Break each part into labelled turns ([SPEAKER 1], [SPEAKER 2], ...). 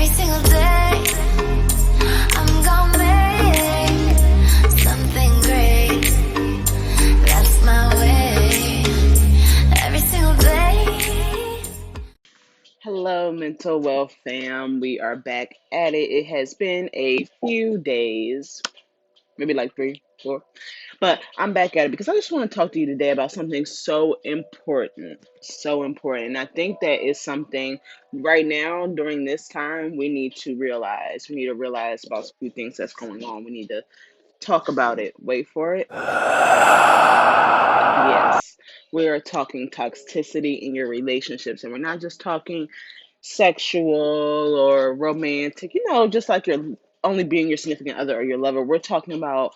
[SPEAKER 1] Every single day, I'm gonna make something great. That's my way. Every single day.
[SPEAKER 2] Hello, Mental Wealth fam. We are back at it. It has been a few days, maybe like 3, 4, but I'm back at it because I just want to talk to you today about something so important. So important. And I think that is something right now during this time we need to realize. We need to realize about a few things that's going on. We need to talk about it. Wait for it. Yes, we are talking toxicity in your relationships, and we're not just talking sexual or romantic, just like you're only being your significant other or your lover. We're talking about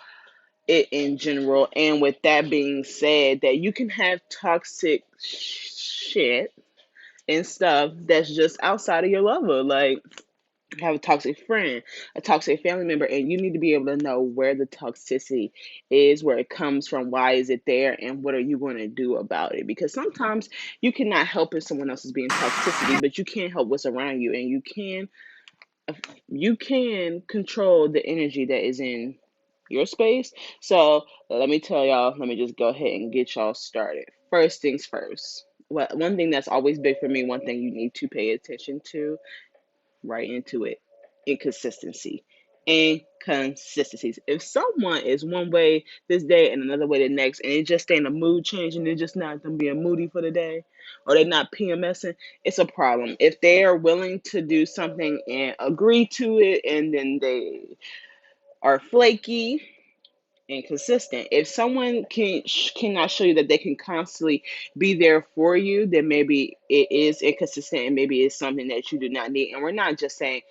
[SPEAKER 2] it in general. And with that being said, that you can have toxic shit and stuff that's just outside of your lover. Like, have a toxic friend, a toxic family member, and you need to be able to know where the toxicity is, where it comes from, why is it there, and what are you going to do about it? Because sometimes you cannot help if someone else is being toxicity, but you can't help what's around you, and you can control the energy that is in your space. So let me tell y'all, let me just go ahead and get y'all started. First things first. One thing that's always big for me, one thing you need to pay attention to, right into it. Inconsistency. Inconsistencies. If someone is one way this day and another way the next, and it just ain't a mood change and they're just not them being moody for the day, or they're not PMSing, it's a problem. If they are willing to do something and agree to it, and then they are flaky and consistent. If someone cannot show you that they can constantly be there for you, then maybe it is inconsistent and maybe it's something that you do not need. And we're not just saying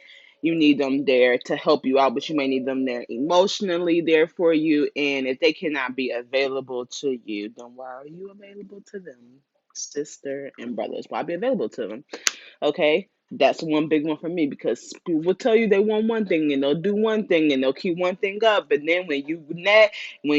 [SPEAKER 2] you need them there to help you out, but you may need them there emotionally there for you. And if they cannot be available to you, then why are you available to them? Sister and brothers, why be available to them? Okay, that's one big one for me because people will tell you they want one thing and they'll do one thing and they'll keep one thing up, but then when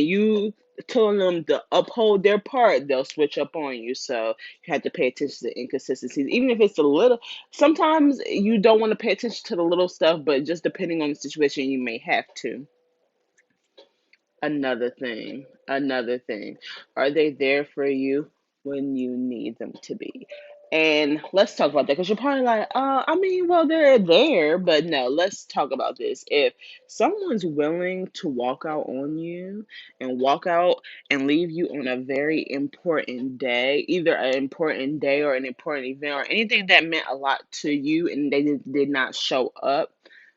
[SPEAKER 2] you tell them to uphold their part, they'll switch up on you. So you have to pay attention to inconsistencies, even if it's a little. Sometimes you don't want to pay attention to the little stuff, but just depending on the situation, you may have to. Another thing. Are they there for you when you need them to be? And let's talk about that because you're probably like, I mean, well, they're there, but no, let's talk about this. If someone's willing to walk out on you and walk out and leave you on a very important day, either an important day or an important event or anything that meant a lot to you, and they did not show up,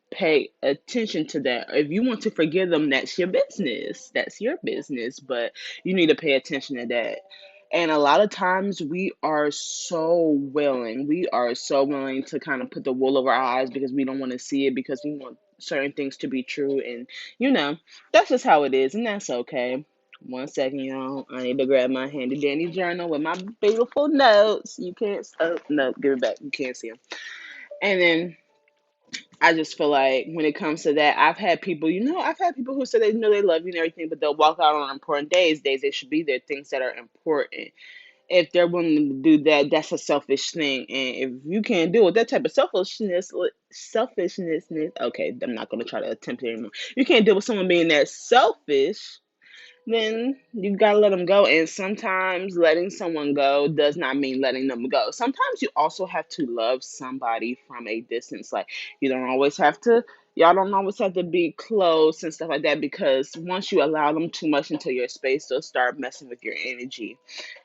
[SPEAKER 2] pay attention to that. If you want to forgive them, that's your business. That's your business, but you need to pay attention to that. And a lot of times we are so willing to kind of put the wool over our eyes because we don't want to see it because we want certain things to be true. And, you know, that's just how it is, and that's okay. One second, y'all. I need to grab my handy dandy journal with my beautiful notes. You can't, oh, no, give it back. You can't see them. And then I just feel like when it comes to that, I've had people who say they know they love you and everything, but they'll walk out on important days they should be there, things that are important. If they're willing to do that, that's a selfish thing. And if you can't deal with that type of selfishness, okay, I'm not going to try to attempt it anymore. You can't deal with someone being that selfish, then you gotta let them go. And sometimes letting someone go does not mean letting them go. Sometimes you also have to love somebody from a distance. Like you don't always have to, y'all don't always have to be close and stuff like that because once you allow them too much into your space, they'll start messing with your energy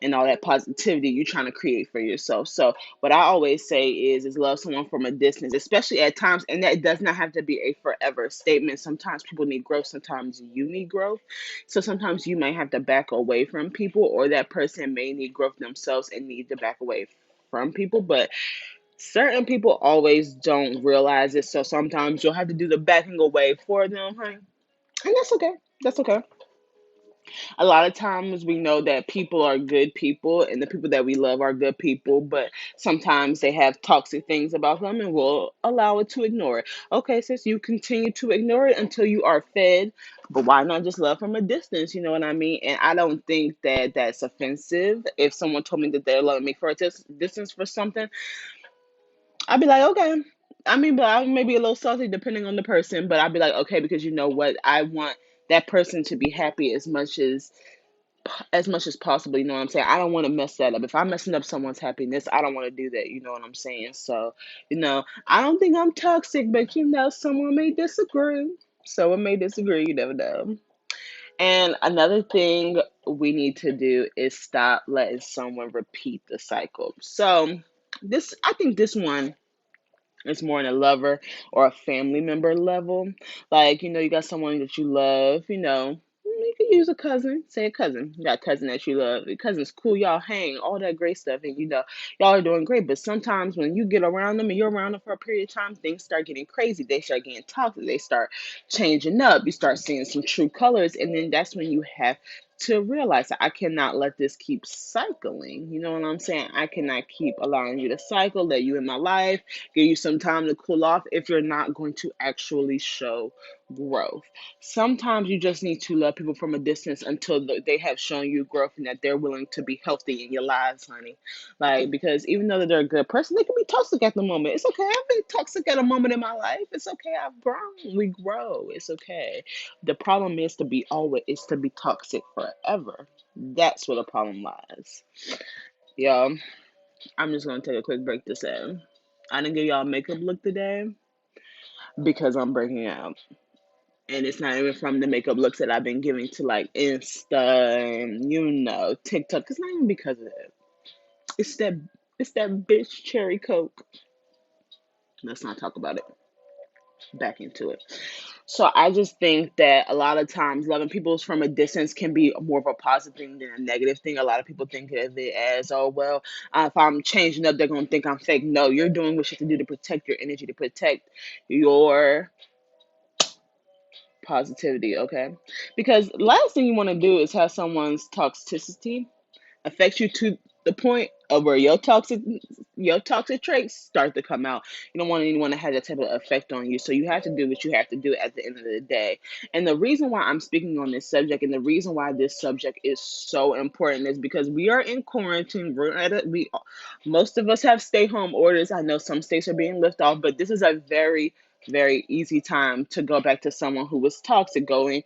[SPEAKER 2] and all that positivity you're trying to create for yourself. So what I always say is love someone from a distance, especially at times, and that does not have to be a forever statement. Sometimes people need growth, sometimes you need growth. So sometimes you may have to back away from people, or that person may need growth themselves and need to back away from people. But certain people always don't realize it. So sometimes you'll have to do the backing away for them, honey. And that's okay. That's okay. A lot of times we know that people are good people and the people that we love are good people, but sometimes they have toxic things about them and we'll allow it to ignore it. Okay, sis, you continue to ignore it until you are fed, but why not just love from a distance? You know what I mean? And I don't think that that's offensive. If someone told me that they're loving me for a distance for something, I'd be like, okay. but I may be a little salty depending on the person, but I'd be like, okay, because you know what? I want that person to be happy as much as possible. You know what I'm saying? I don't want to mess that up. If I'm messing up someone's happiness, I don't want to do that. You know what I'm saying? So, I don't think I'm toxic, but someone may disagree. Someone may disagree. You never know. And another thing we need to do is stop letting someone repeat the cycle. So, I think this one it's more on a lover or a family member level. Like, you got someone that you love, you could use a cousin, say a cousin. You got a cousin that you love. Your cousin's cool, y'all hang, all that great stuff, and y'all are doing great. But sometimes when you get around them and you're around them for a period of time, things start getting crazy. They start getting toxic. They start changing up. You start seeing some true colors, and then that's when you have to realize that I cannot let this keep cycling. You know what I'm saying? I cannot keep allowing you to cycle, let you in my life, give you some time to cool off if you're not going to actually show growth. Sometimes you just need to love people from a distance until they have shown you growth and that they're willing to be healthy in your lives, honey. Like, because even though that they're a good person, they can be toxic at the moment. It's okay. I've been toxic at a moment in my life. It's okay. I've grown. We grow. It's okay. The problem is to be toxic forever. That's where the problem lies. Yo, I'm just gonna take a quick break to say I didn't give y'all a makeup look today because I'm breaking out. And it's not even from the makeup looks that I've been giving to like Insta and TikTok. It's not even because of that. It's that it's that bitch cherry coke. Let's not talk about it. Back into it. So I just think that a lot of times loving people from a distance can be more of a positive thing than a negative thing. A lot of people think of it as, oh well, if I'm changing up, they're gonna think I'm fake. No, you're doing what you have to do to protect your energy, to protect your positivity. Okay, because last thing you want to do is have someone's toxicity affects you to the point of where your toxic traits start to come out. You don't want anyone to have that type of effect on you. So you have to do what you have to do at the end of the day. And the reason why I'm speaking on this subject and the reason why this subject is so important is because we are in quarantine. Most of us have stay home orders. I know some states are being lifted off, but this is a very very easy time to go back to someone who was toxic, going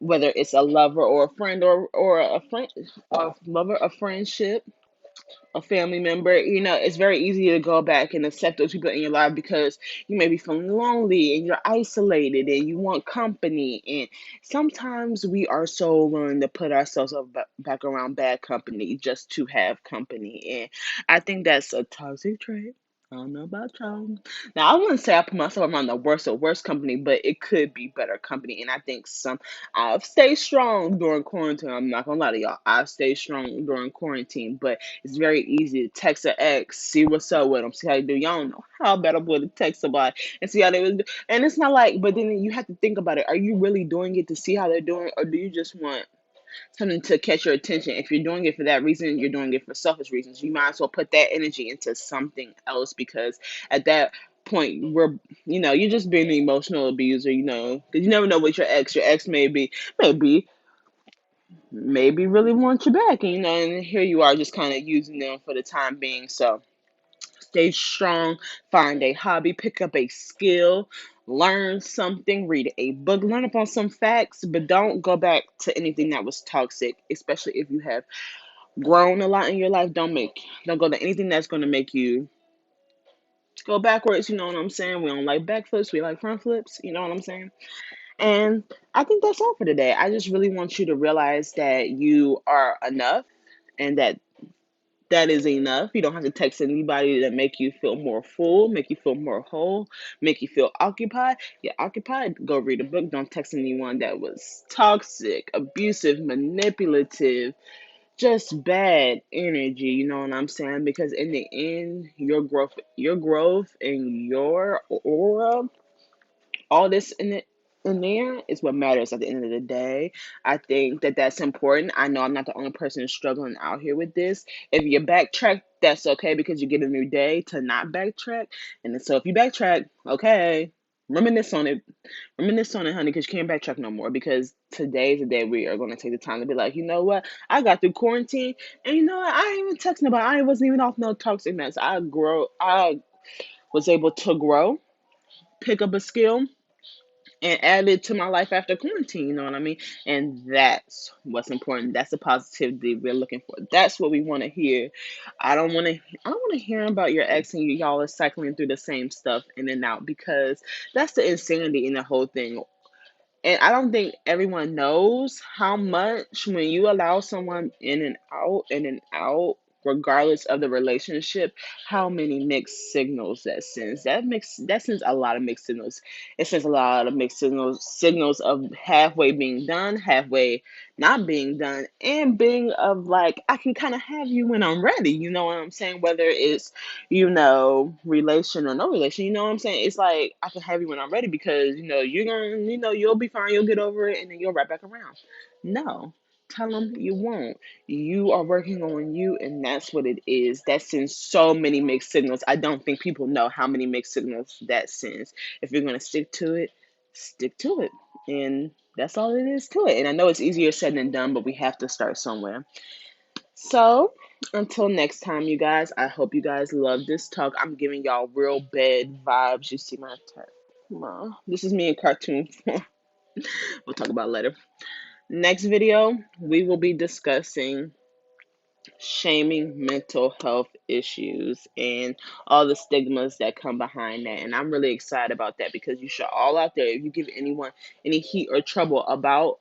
[SPEAKER 2] whether it's a lover or a friend or a friend, a lover, a friendship, a family member. It's very easy to go back and accept those people in your life because you may be feeling lonely and you're isolated and you want company. And sometimes we are so willing to put ourselves back around bad company just to have company. And I think that's a toxic trait. I don't know about y'all. Now, I wouldn't say I put myself around the worst of worst company, but it could be better company. And I think I've stayed strong during quarantine. I'm not gonna lie to y'all. I've stayed strong during quarantine, but it's very easy to text an ex, see what's up with them, see how they do. Y'all don't know how bad I'm going to text somebody and see how they was. And it's not like, but then you have to think about it. Are you really doing it to see how they're doing, or do you just want something to catch your attention? If you're doing it for that reason, you're doing it for selfish reasons. You might as well put that energy into something else because at that point, you're just being an emotional abuser, because you never know what your ex maybe maybe really want you back, and here you are just kind of using them for the time being. So stay strong, find a hobby, pick up a skill, learn something, read a book, learn up on some facts, but don't go back to anything that was toxic, especially if you have grown a lot in your life. Don't go to anything that's going to make you go backwards. You know what I'm saying? We don't like backflips, we like front flips. You know what I'm saying? And I think that's all for today. I just really want you to realize that you are enough and that is enough. You don't have to text anybody that make you feel more full, make you feel more whole, make you feel occupied. You're occupied. Go read a book. Don't text anyone that was toxic, abusive, manipulative, just bad energy. You know what I'm saying? Because in the end, your growth and your aura, all this in there is what matters at the end of the day. I think that that's important. I know I'm not the only person struggling out here with this. If you backtrack, that's okay because you get a new day to not backtrack. And so if you backtrack, okay, reminisce on it. Reminisce on it, honey, because you can't backtrack no more. Because today's the day we are going to take the time to be like, you know what? I got through quarantine, and you know what? I ain't even texting nobody. I wasn't even off no toxic mess. I was able to grow. pick up a skill and add it to my life after quarantine, you know what I mean? And that's what's important. That's the positivity we're looking for. That's what we want to hear. I don't want to hear about your ex and y'all are cycling through the same stuff in and out, because that's the insanity in the whole thing. And I don't think everyone knows how much, when you allow someone in and out, regardless of the relationship, how many mixed signals that sends. That sends a lot of mixed signals. It sends a lot of mixed signals of halfway being done, halfway not being done, and being of like, I can kind of have you when I'm ready. You know what I'm saying? Whether it's, relation or no relation, you know what I'm saying? It's like, I can have you when I'm ready, because, you're gonna, you'll be fine, you'll get over it, and then you'll right back around. No, tell them you won't. You are working on you, and that's what it is. That sends so many mixed signals. I don't think people know how many mixed signals that sends. If you're gonna stick to it, stick to it. And that's all it is to it. And I know it's easier said than done, but we have to start somewhere. So, until next time, you guys, I hope you guys love this talk. I'm giving y'all real bad vibes. You see my type. Come on. This is me in cartoon form. We'll talk about it later. Next video, we will be discussing shaming mental health issues and all the stigmas that come behind that. And I'm really excited about that, because you should all out there, if you give anyone any heat or trouble about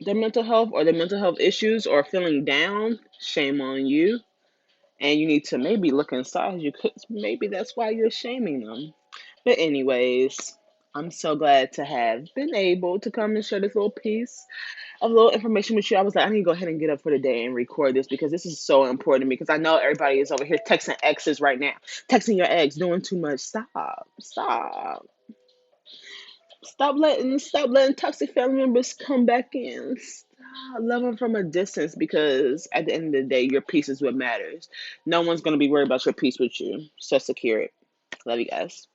[SPEAKER 2] their mental health or their mental health issues or feeling down, shame on you. And you need to maybe look inside you, because maybe that's why you're shaming them. But anyways, I'm so glad to have been able to come and share this little piece of little information with you. I was like, I need to go ahead and get up for the day and record this, because this is so important to me, because I know everybody is over here texting exes right now. Texting your ex, doing too much. Stop. Stop. Stop letting toxic family members come back in. Stop. Love them from a distance, because at the end of the day, your peace is what matters. No one's gonna be worried about your peace with you. So secure it. Love you guys.